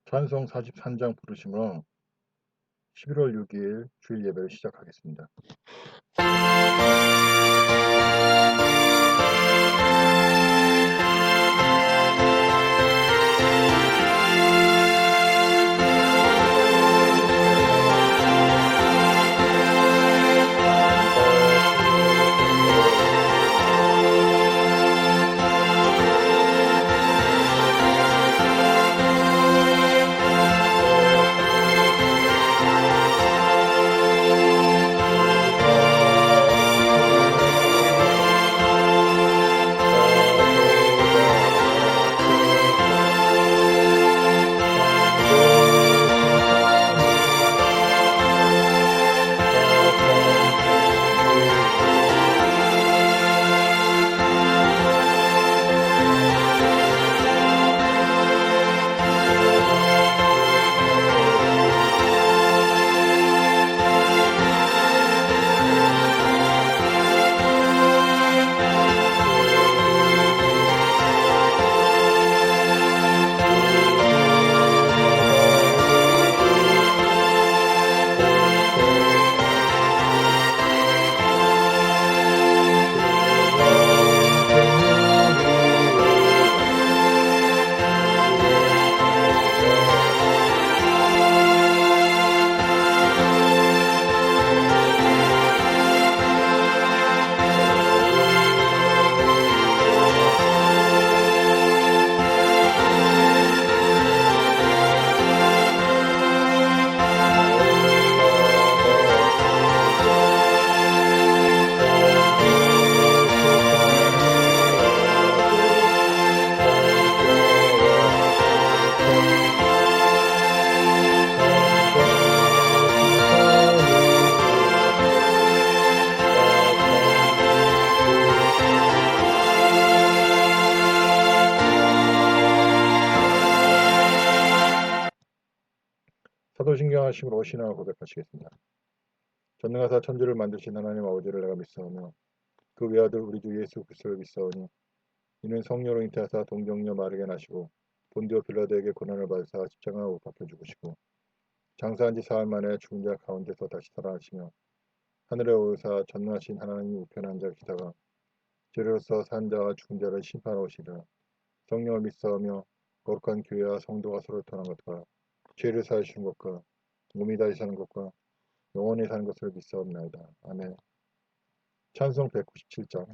찬송 43장 부르심으로 11월 6일 주일 예배를 시작하겠습니다. 사도신경 하심으로 신앙을 고백하시겠습니다. 전능하사 천지를 만드신 하나님 아버지를 내가 믿사오며 그 외아들 우리 주 예수 그리스도를 믿사오니 이는 성령으로 잉태하사 동정녀 마르게 나시고 본디오 빌라도에게 고난을 받으사 십자가에 못 박혀 죽으시고 장사한 지 사흘 만에 죽은 자 가운데서 다시 살아나시며 하늘에 오르사 전능하신 하나님이 우편에 앉아 계시다가 죄로서 산 자와 죽은 자를 심판하시리라. 성령을 믿사오며 거룩한 교회와 성도가 서로 통하는 것과 죄를 사하시는 것과 몸이 다시 사는 것과 영원히 사는 것을 믿사옵나이다. 아멘. 찬송 197장.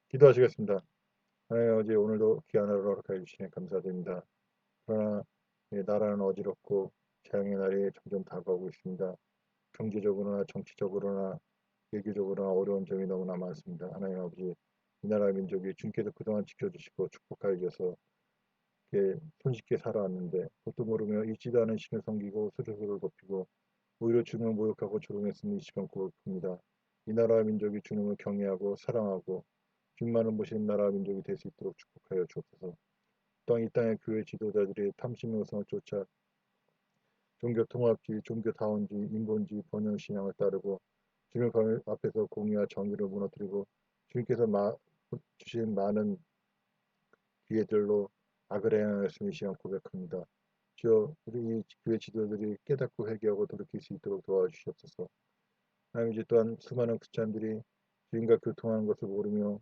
기도하시겠습니다. 하나님 아버지, 오늘도 귀한 하루를 허락하여 주시니 감사드립니다. 그러나 나라는 어지럽고 재앙의 날이 점점 다가오고 있습니다. 경제적으로나 정치적으로나 외교적으로나 어려운 점이 너무나 많습니다. 하나님 아버지, 이 나라 민족이 주님께서 그동안 지켜주시고 축복하여 주셔서 손쉽게 살아왔는데 그것도 모르며 잊지도 않은 신을 섬기고 수르수를 높이고 오히려 주님을 모욕하고 조롱했으니 이 시간 고백합니다. 이 나라 민족이 주님을 경외하고 사랑하고 주님만을 모시는 나라 민족이 될 수 있도록 축복하여 주옵소서. 또한 이 땅의 교회 지도자들이 탐심의 우상을 쫓아 종교 통합주의, 종교 다원주의, 인본주의, 번영 신앙을 따르고 주님 앞에서 공의와 정의를 무너뜨리고 주님께서 주신 많은 기회들로 악을 행하였으니 이 시간 고백합니다. 주여, 우리 교회 지도자들이 깨닫고 회개하고 돌이킬 수 있도록 도와주시옵소서. 하나님, 이제 또한 수많은 크리스찬들이 주님과 교통하는 것을 모르며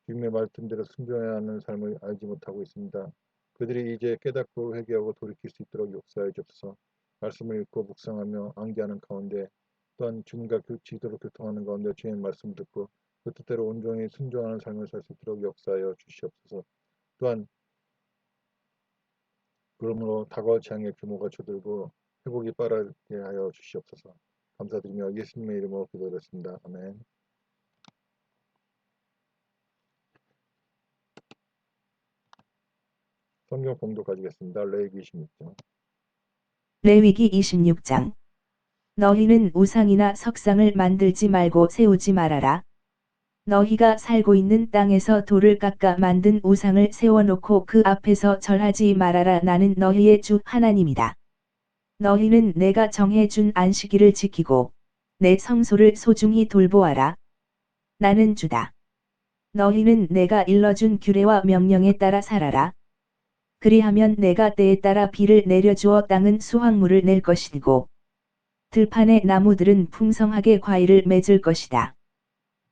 주님의 말씀대로 순종해야 하는 삶을 알지 못하고 있습니다. 그들이 이제 깨닫고 회개하고 돌이킬 수 있도록 역사해 주옵소서. 말씀을 읽고 묵상하며 암기하는 가운데 또한 주님과 지도로 교통하는 가운데 주님의 말씀을 듣고 그 뜻대로 온전히 순종하는 삶을 살 수 있도록 역사하여 주시옵소서. 또한 그러므로 다가올 재앙의 규모가 줄어들고 회복이 빠르게 하여 주시옵소서. 감사드리며 예수님의 이름으로 기도드렸습니다. 아멘. 성경 봉독 가지겠습니다. 레위기 26장. 레위기 26장. 너희는 우상이나 석상을 만들지 말고 세우지 말아라. 너희가 살고 있는 땅에서 돌을 깎아 만든 우상을 세워놓고 그 앞에서 절하지 말아라. 나는 너희의 주 하나님이다. 너희는 내가 정해준 안식일을 지키고 내 성소를 소중히 돌보아라. 나는 주다. 너희는 내가 일러준 규례와 명령에 따라 살아라. 그리하면 내가 때에 따라 비를 내려주어 땅은 수확물을 낼 것이고 들판의 나무들은 풍성하게 과일을 맺을 것이다.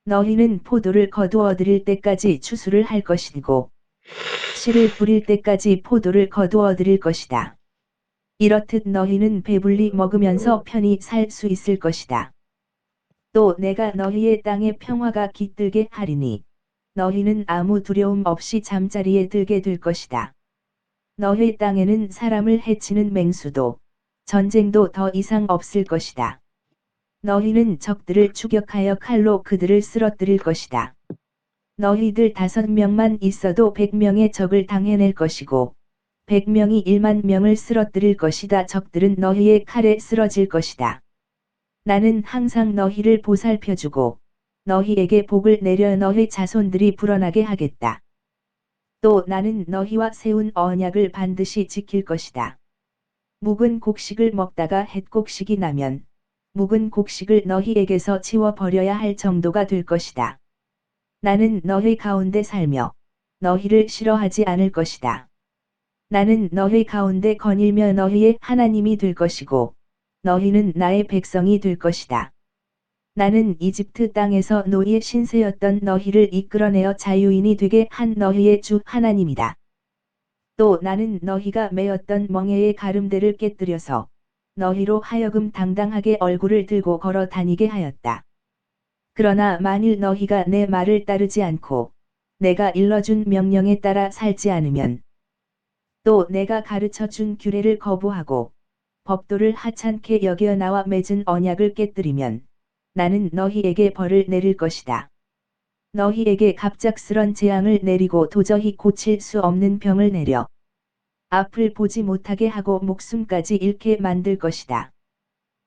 너희는 포도를 거두어 들일 때까지 추수를 할 것이고 씨를 뿌릴 때까지 포도를 거두어 들일 것이다. 이렇듯 너희는 배불리 먹으면서 편히 살 수 있을 것이다. 또 내가 너희의 땅에 평화가 깃들게 하리니 너희는 아무 두려움 없이 잠자리에 들게 될 것이다. 너희 땅에는 사람을 해치는 맹수도 전쟁도 더 이상 없을 것이다. 너희는 적들을 추격하여 칼로 그들을 쓰러뜨릴 것이다. 너희들 5명만 있어도 100명의 적을 당해낼 것이고 100명이 1만 명을 쓰러뜨릴 것이다. 적들은 너희의 칼에 쓰러질 것이다. 나는 항상 너희를 보살펴주고 너희에게 복을 내려 너희 자손들이 불어나게 하겠다. 또 나는 너희와 세운 언약을 반드시 지킬 것이다. 묵은 곡식을 먹다가 햇곡식이 나면 묵은 곡식을 너희에게서 치워버려야 할 정도가 될 것이다. 나는 너희 가운데 살며 너희를 싫어하지 않을 것이다. 나는 너희 가운데 거닐며 너희의 하나님이 될 것이고 너희는 나의 백성이 될 것이다. 나는 이집트 땅에서 노예 신세였던 너희를 이끌어내어 자유인이 되게 한 너희의 주 하나님이다. 또 나는 너희가 메었던 멍에의 가름대를 깨뜨려서 너희로 하여금 당당하게 얼굴을 들고 걸어 다니게 하였다. 그러나 만일 너희가 내 말을 따르지 않고 내가 일러준 명령에 따라 살지 않으면 또 내가 가르쳐 준 규례를 거부하고 법도를 하찮게 여겨 나와 맺은 언약을 깨뜨리면 나는 너희에게 벌을 내릴 것이다. 너희에게 갑작스런 재앙을 내리고 도저히 고칠 수 없는 병을 내려 앞을 보지 못하게 하고 목숨까지 잃게 만들 것이다.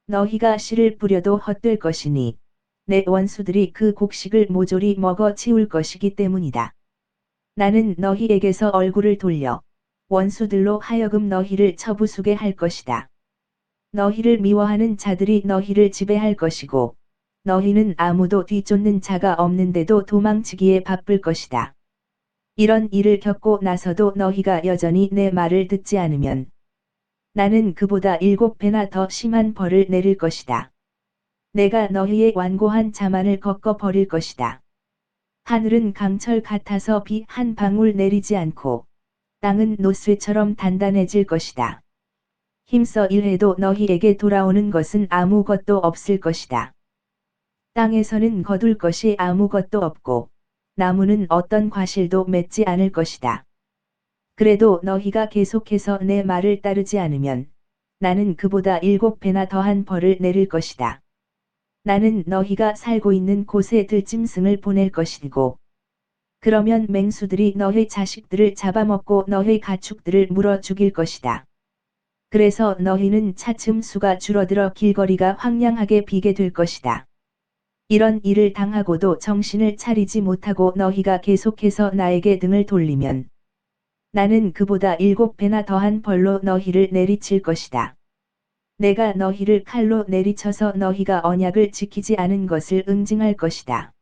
너희가 씨를 뿌려도 헛될 것이니 내 원수들이 그 곡식을 모조리 먹어 치울 것이기 때문이다. 나는 너희에게서 얼굴을 돌려 원수들로 하여금 너희를 처부수게 할 것이다. 너희를 미워하는 자들이 너희를 지배할 것이고 너희는 아무도 뒤쫓는 자가 없는데도 도망치기에 바쁠 것이다. 이런 일을 겪고 나서도 너희가 여전히 내 말을 듣지 않으면 나는 그보다 7배나 더 심한 벌을 내릴 것이다. 내가 너희의 완고한 자만을 꺾어 버릴 것이다. 하늘은 강철 같아서 비 한 방울 내리지 않고 땅은 노쇠처럼 단단해질 것이다. 힘써 일해도 너희에게 돌아오는 것은 아무것도 없을 것이다. 땅에서는 거둘 것이 아무것도 없고 나무는 어떤 과실도 맺지 않을 것이다. 그래도 너희가 계속해서 내 말을 따르지 않으면 나는 그보다 7배나 더한 벌을 내릴 것이다. 나는 너희가 살고 있는 곳에 들짐승을 보낼 것이고 그러면 맹수들이 너희 자식들을 잡아먹고 너희 가축들을 물어 죽일 것이다. 그래서 너희는 차츰 수가 줄어들어 길거리가 황량하게 비게 될 것이다. 이런 일을 당하고도 정신을 차리지 못하고 너희가 계속해서 나에게 등을 돌리면 나는 그보다 7배나 더한 벌로 너희를 내리칠 것이다. 내가 너희를 칼로 내리쳐서 너희가 언약을 지키지 않은 것을 응징할 것이다.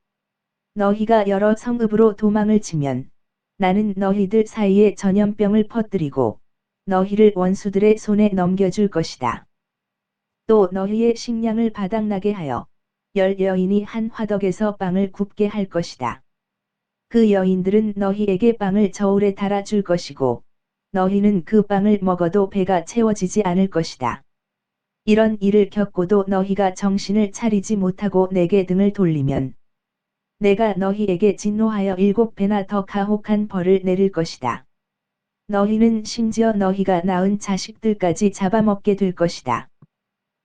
너희가 여러 성읍으로 도망을 치면 나는 너희들 사이에 전염병을 퍼뜨리고 너희를 원수들의 손에 넘겨줄 것이다. 또 너희의 식량을 바닥나게 하여 10여인이 한 화덕에서 빵을 굽게 할 것이다. 그 여인들은 너희에게 빵을 저울에 달아줄 것이고 너희는 그 빵을 먹어도 배가 채워지지 않을 것이다. 이런 일을 겪고도 너희가 정신을 차리지 못하고 내게 등을 돌리면 내가 너희에게 진노하여 7배나 더 가혹한 벌을 내릴 것이다. 너희는 심지어 너희가 낳은 자식들까지 잡아먹게 될 것이다.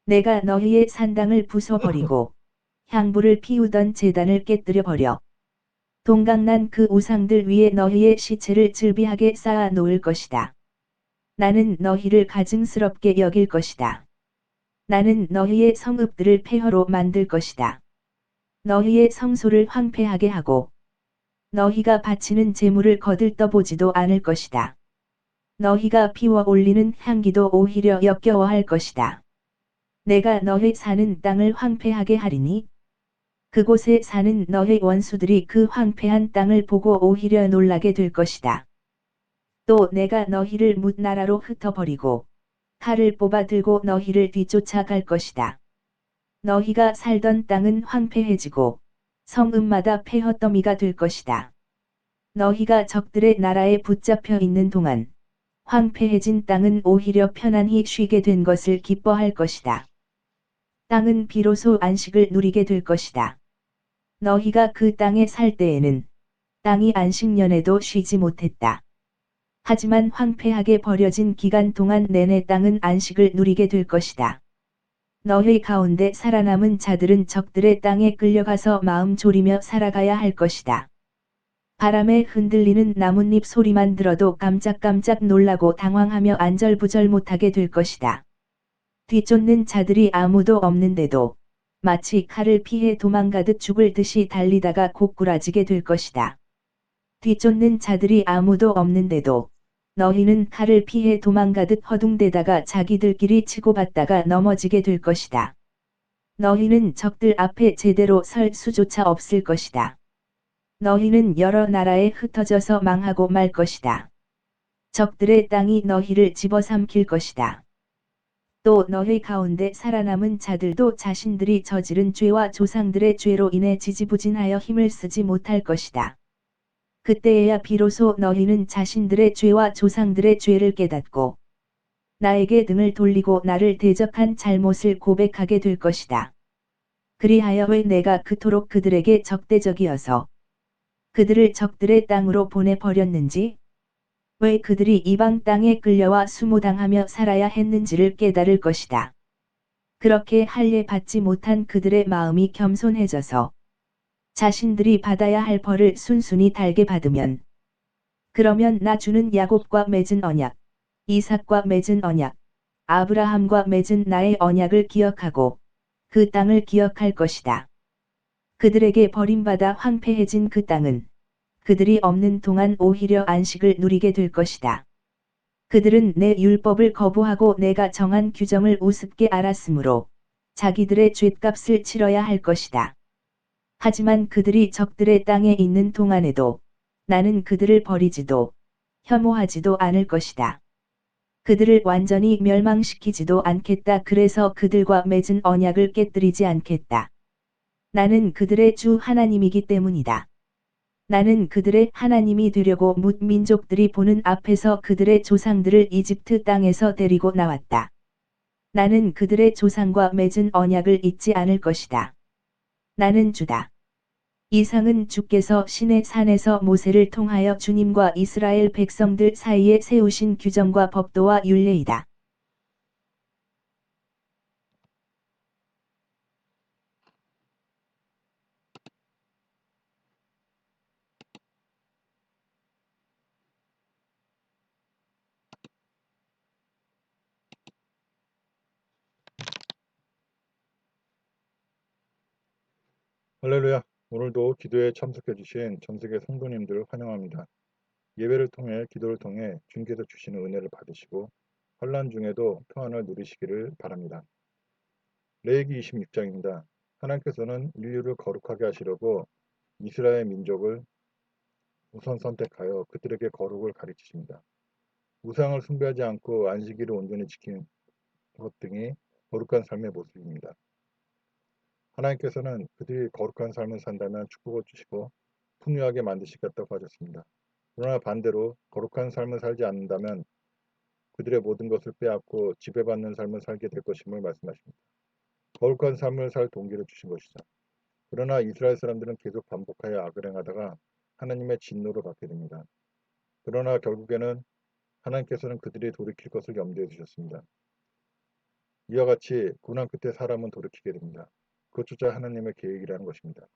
내가 너희의 산당을 부숴버리고 향불을 피우던 제단을 깨뜨려 버려 동강난 그 우상들 위에 너희의 시체를 즐비하게 쌓아 놓을 것이다. 나는 너희를 가증스럽게 여길 것이다. 나는 너희의 성읍들을 폐허로 만들 것이다. 너희의 성소를 황폐하게 하고 너희가 바치는 제물을 거들떠보지도 않을 것이다. 너희가 피워 올리는 향기도 오히려 역겨워할 것이다. 내가 너희 사는 땅을 황폐하게 하리니 그곳에 사는 너희 원수들이 그 황폐한 땅을 보고 오히려 놀라게 될 것이다. 또 내가 너희를 뭇나라로 흩어버리고 칼을 뽑아 들고 너희를 뒤쫓아 갈 것이다. 너희가 살던 땅은 황폐해지고 성읍마다 폐허더미가 될 것이다. 너희가 적들의 나라에 붙잡혀 있는 동안 황폐해진 땅은 오히려 편안히 쉬게 된 것을 기뻐할 것이다. 땅은 비로소 안식을 누리게 될 것이다. 너희가 그 땅에 살 때에는 땅이 안식년에도 쉬지 못했다. 하지만 황폐하게 버려진 기간 동안 내내 땅은 안식을 누리게 될 것이다. 너희 가운데 살아남은 자들은 적들의 땅에 끌려가서 마음 졸이며 살아가야 할 것이다. 바람에 흔들리는 나뭇잎 소리만 들어도 깜짝깜짝 놀라고 당황하며 안절부절 못하게 될 것이다. 뒤쫓는 자들이 아무도 없는데도 마치 칼을 피해 도망가듯 죽을 듯이 달리다가 고꾸라지게 될 것이다. 뒤쫓는 자들이 아무도 없는데도 너희는 칼을 피해 도망가듯 허둥대다가 자기들끼리 치고받다가 넘어지게 될 것이다. 너희는 적들 앞에 제대로 설 수조차 없을 것이다. 너희는 여러 나라에 흩어져서 망하고 말 것이다. 적들의 땅이 너희를 집어삼킬 것이다. 또 너희 가운데 살아남은 자들도 자신들이 저지른 죄와 조상들의 죄로 인해 지지부진하여 힘을 쓰지 못할 것이다. 그때에야 비로소 너희는 자신들의 죄와 조상들의 죄를 깨닫고 나에게 등을 돌리고 나를 대적한 잘못을 고백하게 될 것이다. 그리하여 왜 내가 그토록 그들에게 적대적이어서 그들을 적들의 땅으로 보내버렸는지, 왜 그들이 이방 땅에 끌려와 수모당하며 살아야 했는지를 깨달을 것이다. 그렇게 할례 받지 못한 그들의 마음이 겸손해져서 자신들이 받아야 할 벌을 순순히 달게 받으면, 그러면 나 주는 야곱과 맺은 언약, 이삭과 맺은 언약, 아브라함과 맺은 나의 언약을 기억하고 그 땅을 기억할 것이다. 그들에게 버림받아 황폐해진 그 땅은 그들이 없는 동안 오히려 안식을 누리게 될 것이다. 그들은 내 율법을 거부하고 내가 정한 규정을 우습게 알았으므로 자기들의 죗값을 치러야 할 것이다. 하지만 그들이 적들의 땅에 있는 동안에도 나는 그들을 버리지도 혐오하지도 않을 것이다. 그들을 완전히 멸망시키지도 않겠다. 그래서 그들과 맺은 언약을 깨뜨리지 않겠다. 나는 그들의 주 하나님이기 때문이다. 나는 그들의 하나님이 되려고 뭇 민족들이 보는 앞에서 그들의 조상들을 이집트 땅에서 데리고 나왔다. 나는 그들의 조상과 맺은 언약을 잊지 않을 것이다. 나는 주다. 이상은 주께서 시내 산에서 모세를 통하여 주님과 이스라엘 백성들 사이에 세우신 규정과 법도와 율례이다. 할렐루야. 오늘도 기도에 참석해 주신 전 세계 성도님들을 환영합니다. 예배를 통해 기도를 통해 주님께서 주시는 은혜를 받으시고 환난 중에도 평안을 누리시기를 바랍니다. 레위기 26장입니다. 하나님께서는 인류를 거룩하게 하시려고 이스라엘 민족을 우선 선택하여 그들에게 거룩을 가르치십니다. 우상을 숭배하지 않고 안식일을 온전히 지키는 것 등이 거룩한 삶의 모습입니다. 하나님께서는 그들이 거룩한 삶을 산다면 축복을 주시고 풍요하게 만드시겠다고 하셨습니다. 그러나 반대로 거룩한 삶을 살지 않는다면 그들의 모든 것을 빼앗고 지배받는 삶을 살게 될 것임을 말씀하십니다. 거룩한 삶을 살 동기를 주신 것이죠. 그러나 이스라엘 사람들은 계속 반복하여 악을 행하다가 하나님의 진노를 받게 됩니다. 그러나 결국에는 하나님께서는 그들이 돌이킬 것을 염두에 두셨습니다. 이와 같이 고난 끝에 사람은 돌이키게 됩니다. 그것조차 하나님의 계획이라는 것입니다.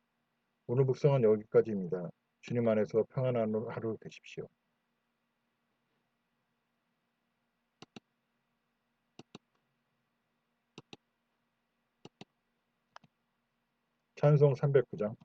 오늘 묵상은 여기까지입니다. 주님 안에서 평안한 하루 되십시오. 찬송 309장.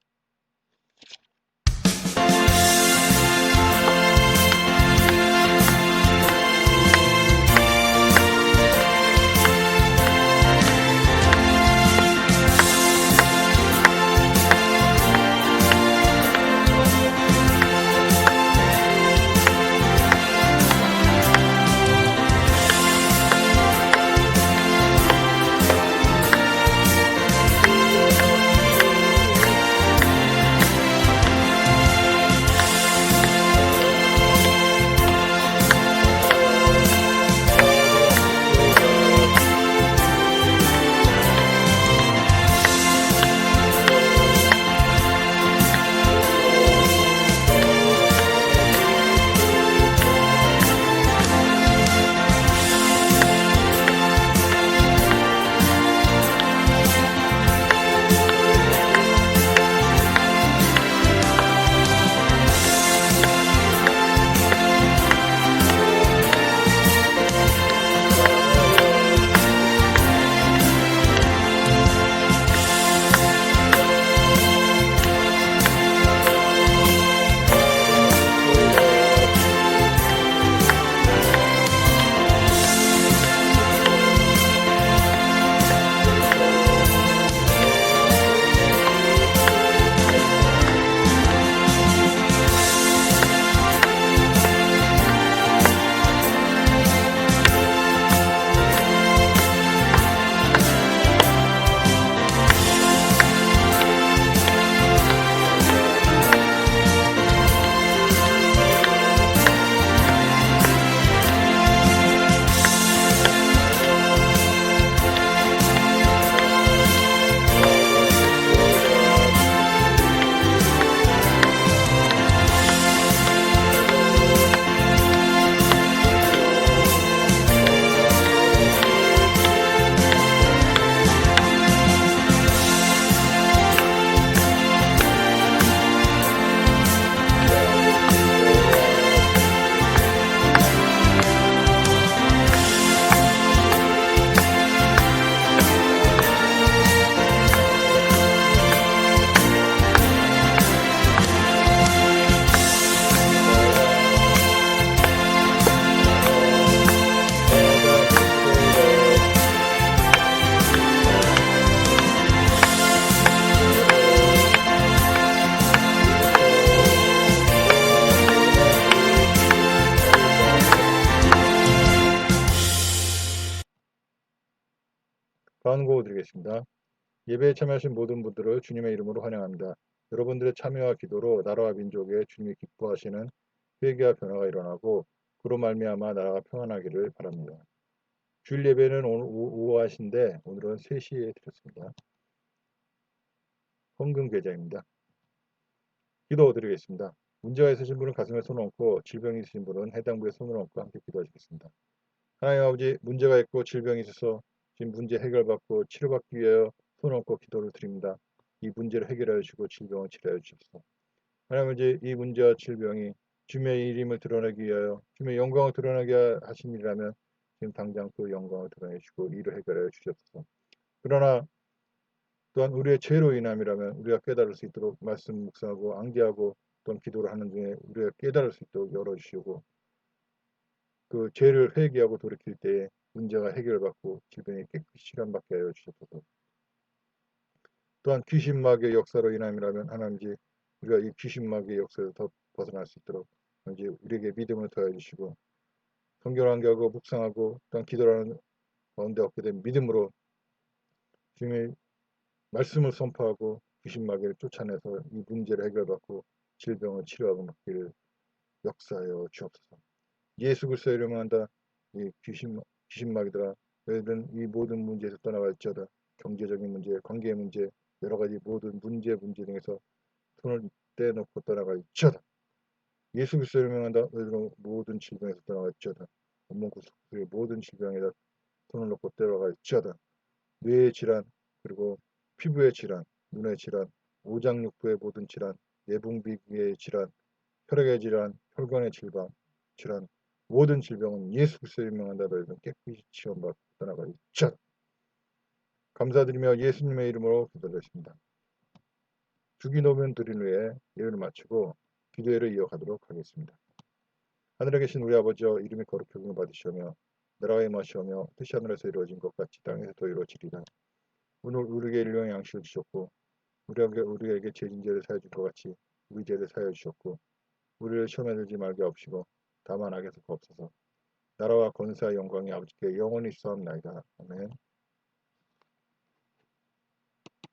간구 드리겠습니다. 예배에 참여하신 모든 분들을 주님의 이름으로 환영합니다. 여러분들의 참여와 기도로 나라와 민족에 주님이 기뻐하시는 회개와 변화가 일어나고 그로 말미암아 나라가 평안하기를 바랍니다. 주일 예배는 오늘 오후 하신데 오늘은 3시에 드렸습니다. 헌금 계좌입니다. 기도드리겠습니다. 문제가 있으신 분은 가슴에 손을 얹고 질병이 있으신 분은 해당 부에 손을 얹고 함께 기도하시겠습니다. 하나님 아버지 문제가 있고 질병이 있어서 지금 문제 해결받고 치료받기 위하여 손을 얹고 기도를 드립니다. 이 문제를 해결하여 주시고 질병을 치료하여 주옵소서. 하나님 아버지 이 문제와 질병이 주님의 이름을 드러내기 위하여 주님의 영광을 드러나게 하신 일이라면 지금 당장 그 영광을 드러내 주시고 이를 해결하여 주시옵소서. 그러나 또한 우리의 죄로 인함이라면 우리가 깨달을 수 있도록 말씀 묵상하고 앙기하고 또한 기도를 하는 중에 우리가 깨달을 수 있도록 열어주시고 그 죄를 회개하고 돌이킬 때에 문제가 해결받고 질병이 깨끗이 치료받게 하여 주셨소서. 또한 귀신마귀의 역사로 인함이라면 하나님이 우리가 이 귀신마귀의 역사에서 더 벗어날 수 있도록 이제 우리에게 믿음을 더해 주시고 성경을 앙기하고 묵상하고 또한 기도하는 가운데 얻게 된 믿음으로 주님의 말씀을 선포하고 귀신마귀를 쫓아내서 이 문제를 해결받고 질병을 치료하고 먹기를 역사하여 주옵소서. 예수 그리스도의 이름을 한다. 이 귀신마귀들아 너희들은 이 모든 문제에서 떠나갈지어다. 경제적인 문제, 관계의 문제, 여러 가지 모든 문제 등에서 손을 떼놓고 떠나갈지어다. 예수 그리스도의 이름을 한다. 너희들은 모든 질병에서 떠나갈지어다. 온몸 구속의 모든 질병에다 손을 놓고 떠나갈지어다. 뇌의 질환, 그리고 피부의 질환, 눈의 질환, 오장육부의 모든 질환, 내분비의 질환, 혈액의 질환, 혈관의 질환, 모든 질병은 예수 그리스도의 명한다. 너희는 깨끗이 치유받고 떠나갈지어다. 감사드리며 예수님의 이름으로 기도드렸습니다. 주기도문 드린 후에 예배를 마치고 기도회를 이어가도록 하겠습니다. 하늘에 계신 우리 아버지여 이름이 거룩히 여김을 받으시오며 나라가 임하시오며 뜻이 하늘에서 이루어진 것 같이 땅에서도 이루어지리라. 오늘 우리에게 일용의 양식을 주셨고 우리에게 죄진 죄를 사여 준 것 같이 우리 죄를 사여 주셨고 우리를 시험에 들지 말게 하옵시고 다만 악에서 구하옵소서. 나라와 권세와 영광이 아버지께 영원히 있사옵나이다. 아멘.